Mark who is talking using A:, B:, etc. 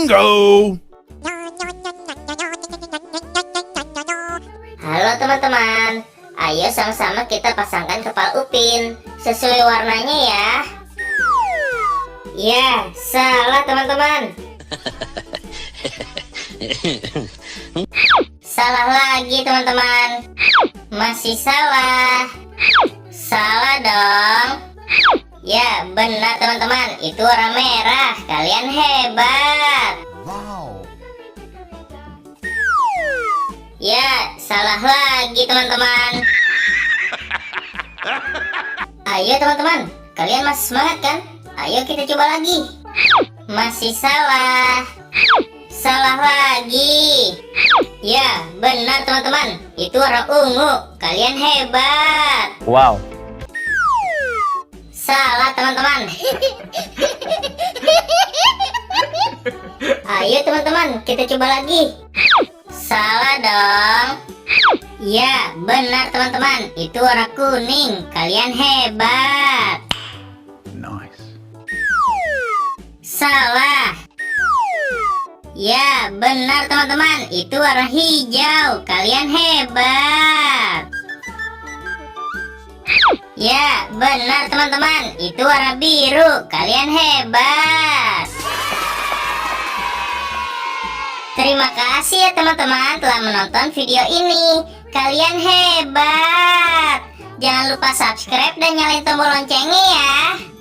A: Bingo!
B: Halo teman-teman, ayo sama-sama kita pasangkan kepala Upin sesuai warnanya ya. Ya, salah teman-teman. Salah lagi teman-teman. Masih salah. Salah dong. Ya, benar teman-teman. Itu warna merah. Kalian hebat.
A: Wow!
B: Ya, salah lagi teman-teman. Ayo teman-teman, kalian masih semangat kan? Ayo kita coba lagi. Masih salah. Salah lagi. Ya, benar teman-teman. Itu warna ungu. Kalian hebat.
C: Wow.
B: Salah teman-teman. Ayo teman-teman, kita coba lagi. Salah dong. Ya, benar teman-teman. Itu warna kuning. Kalian hebat.
A: Nice.
B: Salah. Ya, benar teman-teman. Itu warna hijau. Kalian hebat. Ya, benar teman-teman. Itu warna biru. Kalian hebat. Terima kasih ya teman-teman telah menonton video ini. Kalian hebat. Jangan lupa subscribe dan nyalain tombol loncengnya ya.